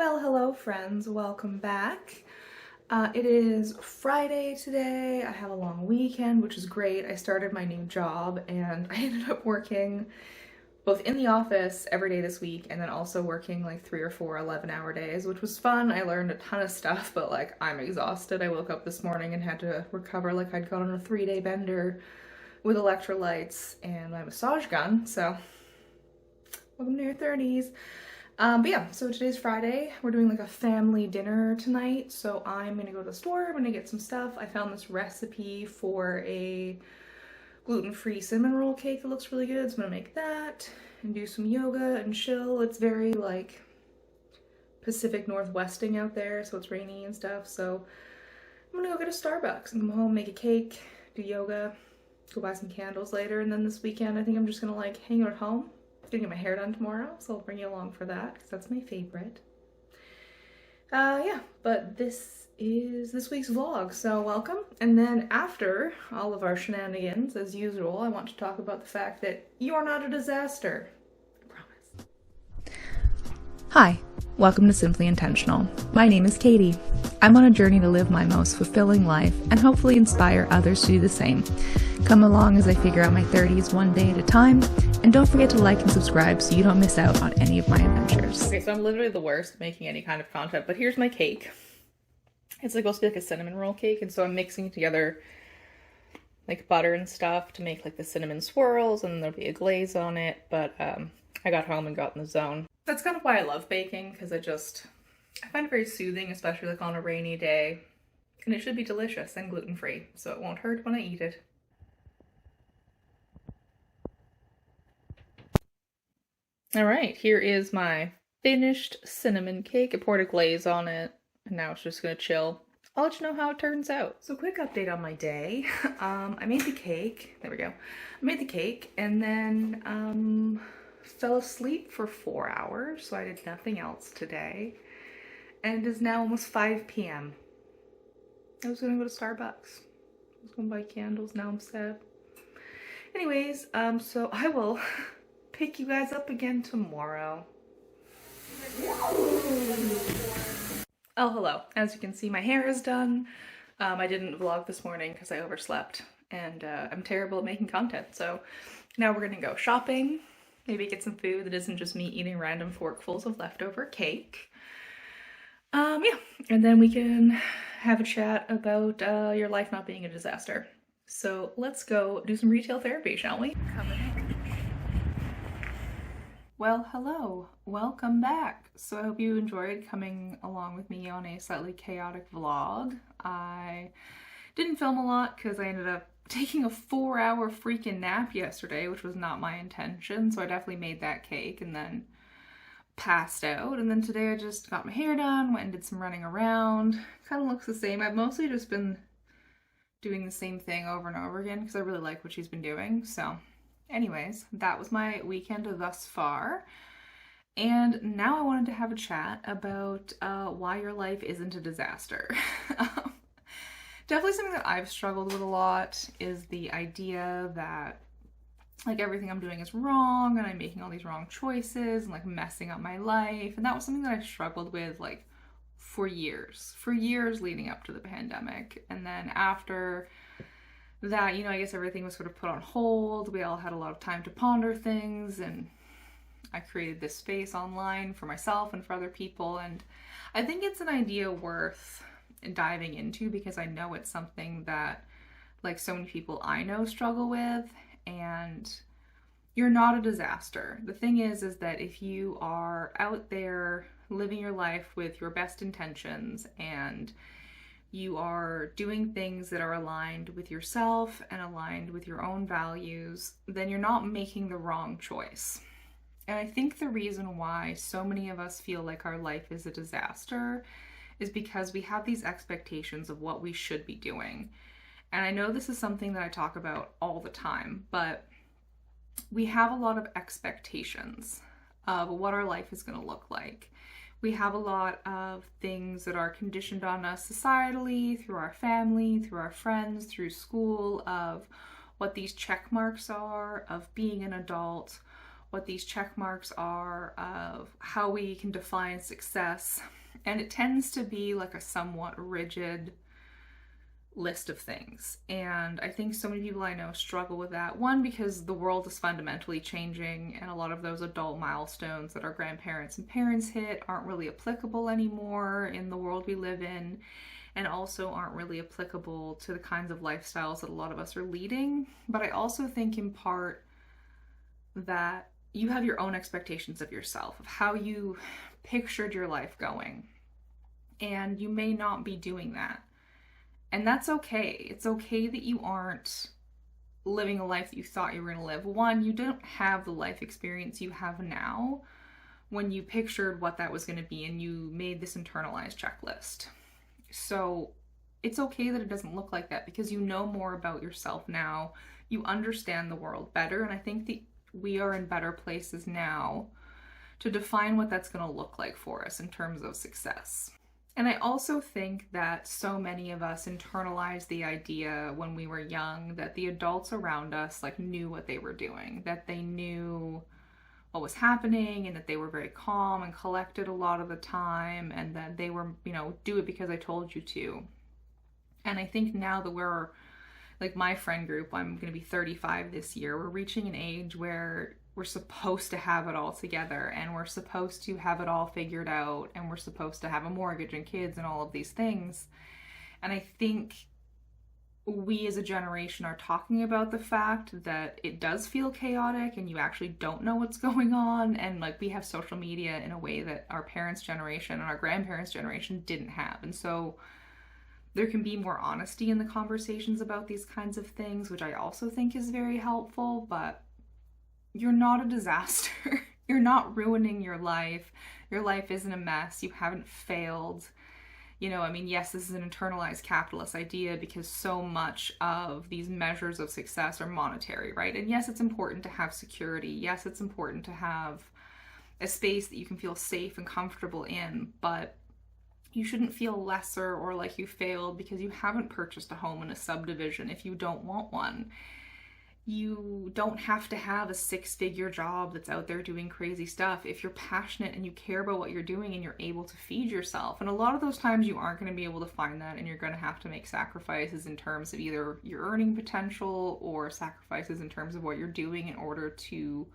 Well, hello friends, welcome back. It is Friday today. I have a long weekend, which is great. I started my new job and I ended up working both in the office every day this week and then also working like 3 or 4 11-hour days, which was fun. I learned a ton of stuff, but like I'm exhausted. I woke up this morning and had to recover like I'd gone on a 3-day bender with electrolytes and my massage gun, so welcome to your 30s. But yeah, so today's Friday. We're doing like a family dinner tonight. So I'm gonna go to the store, I'm gonna get some stuff. I found this recipe for a gluten-free cinnamon roll cake that looks really good. So I'm gonna make that and do some yoga and chill. It's very like Pacific Northwesting out there, so it's rainy and stuff. So I'm gonna go get a Starbucks and come home, make a cake, do yoga, go buy some candles later. And then this weekend, I think I'm just gonna like hang out at home. Getting my hair done tomorrow, so I'll bring you along for that because that's my favorite. Yeah, but this is this week's vlog, so welcome. And then after all of our shenanigans, as usual, I want to talk about the fact that you are not a disaster. I promise. Hi, welcome to Simply Intentional. My name is Katie. I'm on a journey to live my most fulfilling life and hopefully inspire others to do the same. Come along as I figure out my 30s one day at a time, and don't forget to like and subscribe so you don't miss out on any of my adventures. Okay, so I'm literally the worst at making any kind of content, but here's my cake. It's like supposed to be like a cinnamon roll cake, and so I'm mixing together like butter and stuff to make like the cinnamon swirls, and there'll be a glaze on it, but I got home and got in the zone. That's kind of why I love baking, because I find it very soothing, especially like on a rainy day, and it should be delicious and gluten-free, so it won't hurt when I eat it. All right, here is my finished cinnamon cake. I poured a glaze on it, and now it's just gonna chill. I'll let you know how it turns out. So quick update on my day. I made the cake. There we go. I made the cake and then fell asleep for 4 hours, so I did nothing else today. And it is now almost 5 p.m. I was gonna go to Starbucks. I was gonna buy candles, now I'm sad. Anyways, so I will pick you guys up again tomorrow. Oh, hello. As you can see, my hair is done. I didn't vlog this morning because I overslept, and I'm terrible at making content. So now we're gonna go shopping, maybe get some food that isn't just me eating random forkfuls of leftover cake. Yeah, and then we can have a chat about your life not being a disaster. So let's go do some retail therapy, shall we? Coming in. Well, hello, welcome back. So I hope you enjoyed coming along with me on a slightly chaotic vlog. I didn't film a lot because I ended up taking a 4-hour freaking nap yesterday, which was not my intention. So I definitely made that cake and then passed out. And then today I just got my hair done, went and did some running around. Kind of looks the same. I've mostly just been doing the same thing over and over again because I really like what she's been doing. So anyways, that was my weekend thus far. And now I wanted to have a chat about why your life isn't a disaster. Definitely something that I've struggled with a lot is the idea that like everything I'm doing is wrong and I'm making all these wrong choices and like messing up my life. And that was something that I struggled with like for years leading up to the pandemic. And then after that, you know, I guess everything was sort of put on hold. We all had a lot of time to ponder things, and I created this space online for myself and for other people. And I think it's an idea worth diving into because I know it's something that like so many people I know struggle with. And you're not a disaster. The thing is that if you are out there living your life with your best intentions and you are doing things that are aligned with yourself and aligned with your own values, then you're not making the wrong choice. And I think the reason why so many of us feel like our life is a disaster is because we have these expectations of what we should be doing. And I know this is something that I talk about all the time, but we have a lot of expectations of what our life is going to look like. We have a lot of things that are conditioned on us societally, through our family, through our friends, through school, of what these check marks are, of being an adult, what these check marks are, of how we can define success. And it tends to be like a somewhat rigid list of things. And I think so many people I know struggle with that. One, because the world is fundamentally changing, and a lot of those adult milestones that our grandparents and parents hit aren't really applicable anymore in the world we live in, and also aren't really applicable to the kinds of lifestyles that a lot of us are leading. But I also think in part that you have your own expectations of yourself, of how you pictured your life going, and you may not be doing that. And that's okay. It's okay that you aren't living a life that you thought you were going to live. One, you don't have the life experience you have now when you pictured what that was going to be and you made this internalized checklist. So it's okay that it doesn't look like that, because you know more about yourself now. You understand the world better. And I think that we are in better places now to define what that's going to look like for us in terms of success. And I also think that so many of us internalized the idea when we were young that the adults around us like knew what they were doing, that they knew what was happening, and that they were very calm and collected a lot of the time, and that they were, do it because I told you to. And I think now that we're, like my friend group, I'm going to be 35 this year, we're reaching an age where we're supposed to have it all together, and we're supposed to have it all figured out, and we're supposed to have a mortgage and kids and all of these things. And I think we as a generation are talking about the fact that it does feel chaotic and you actually don't know what's going on. And like, we have social media in a way that our parents' generation and our grandparents' generation didn't have. And so there can be more honesty in the conversations about these kinds of things, which I also think is very helpful. But you're not a disaster. You're not ruining your life. Your life isn't a mess. You haven't failed. Yes, this is an internalized capitalist idea because so much of these measures of success are monetary, right? And yes, it's important to have security. Yes, it's important to have a space that you can feel safe and comfortable in, but you shouldn't feel lesser or like you failed because you haven't purchased a home in a subdivision if you don't want one. You don't have to have a 6-figure job that's out there doing crazy stuff if you're passionate and you care about what you're doing and you're able to feed yourself. And a lot of those times you aren't going to be able to find that, and you're going to have to make sacrifices in terms of either your earning potential or sacrifices in terms of what you're doing in order to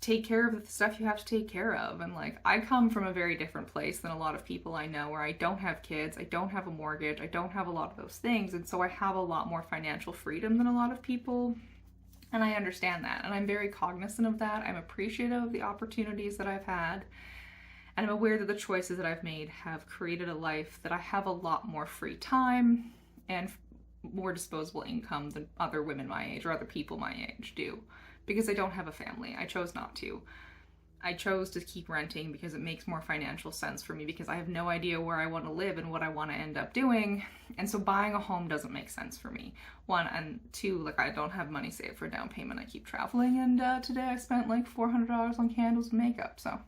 take care of the stuff you have to take care of. And like, I come from a very different place than a lot of people I know, where I don't have kids, I don't have a mortgage, I don't have a lot of those things, and so I have a lot more financial freedom than a lot of people, and I understand that, and I'm very cognizant of that. I'm appreciative of the opportunities that I've had, and I'm aware that the choices that I've made have created a life that I have a lot more free time and more disposable income than other women my age or other people my age do. Because I don't have a family. I chose not to. I chose to keep renting because it makes more financial sense for me, because I have no idea where I want to live and what I want to end up doing. And so buying a home doesn't make sense for me. One, and two, like, I don't have money saved for a down payment. I keep traveling, and today I spent like $400 on candles and makeup. So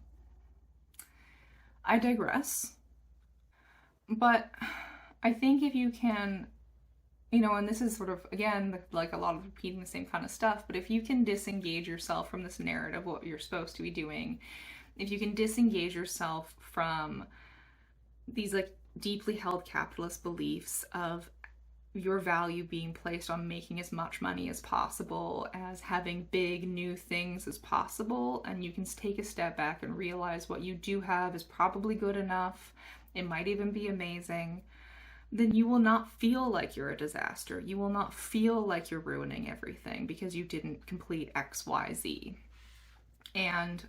I digress. But I think if you can, and this is sort of, again, like a lot of repeating the same kind of stuff, but if you can disengage yourself from this narrative, what you're supposed to be doing, if you can disengage yourself from these like deeply held capitalist beliefs of your value being placed on making as much money as possible, as having big new things as possible, and you can take a step back and realize what you do have is probably good enough, it might even be amazing, then you will not feel like you're a disaster. You will not feel like you're ruining everything because you didn't complete X, Y, Z. And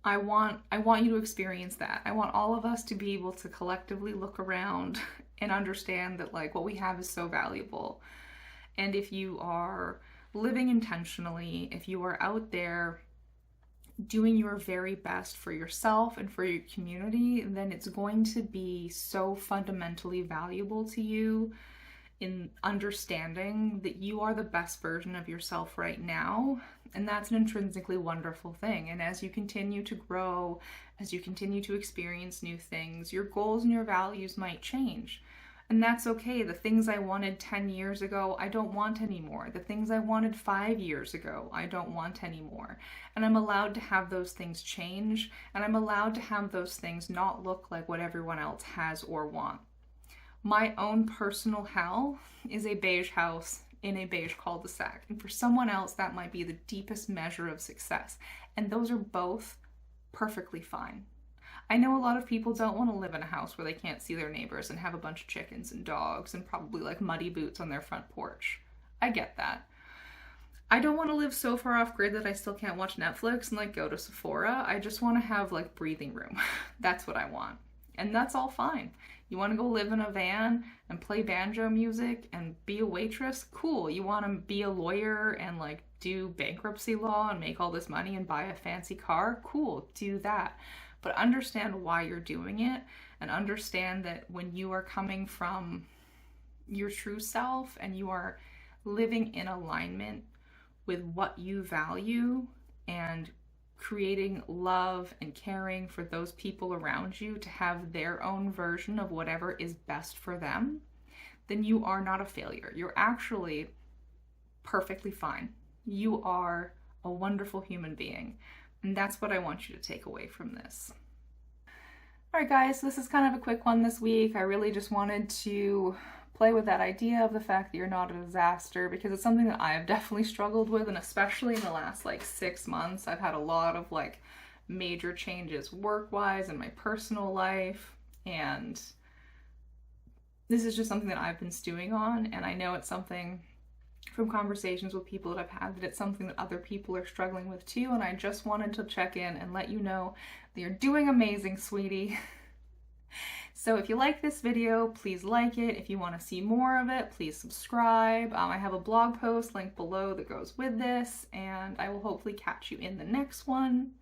I want you to experience that. I want all of us to be able to collectively look around and understand that like what we have is so valuable. And if you are living intentionally, if you are out there doing your very best for yourself and for your community, then it's going to be so fundamentally valuable to you in understanding that you are the best version of yourself right now. And that's an intrinsically wonderful thing. And as you continue to grow, as you continue to experience new things, your goals and your values might change. And that's okay. The things I wanted 10 years ago, I don't want anymore. The things I wanted 5 years ago, I don't want anymore. And I'm allowed to have those things change, and I'm allowed to have those things not look like what everyone else has or want. My own personal hell is a beige house in a beige cul-de-sac. And for someone else, that might be the deepest measure of success. And those are both perfectly fine. I know a lot of people don't want to live in a house where they can't see their neighbors and have a bunch of chickens and dogs and probably like muddy boots on their front porch. I get that. I don't want to live so far off grid that I still can't watch Netflix and like go to Sephora. I just want to have like breathing room. That's what I want. And that's all fine. You want to go live in a van and play banjo music and be a waitress? Cool. You want to be a lawyer and like do bankruptcy law and make all this money and buy a fancy car? Cool. Do that. But understand why you're doing it, and understand that when you are coming from your true self and you are living in alignment with what you value and creating love and caring for those people around you to have their own version of whatever is best for them, then you are not a failure. You're actually perfectly fine. You are a wonderful human being. And that's what I want you to take away from this. All right, guys, this is kind of a quick one this week. I really just wanted to play with that idea of the fact that you're not a disaster, because it's something that I have definitely struggled with, and especially in the last like 6 months, I've had a lot of like major changes work-wise in my personal life, and this is just something that I've been stewing on, and I know it's something from conversations with people that I've had that it's something that other people are struggling with too, and I just wanted to check in and let you know that you're doing amazing, sweetie. So if you like this video, please like it. If you want to see more of it, please subscribe. I have a blog post linked below that goes with this, and I will hopefully catch you in the next one.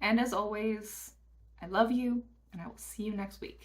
And as always, I love you, and I will see you next week.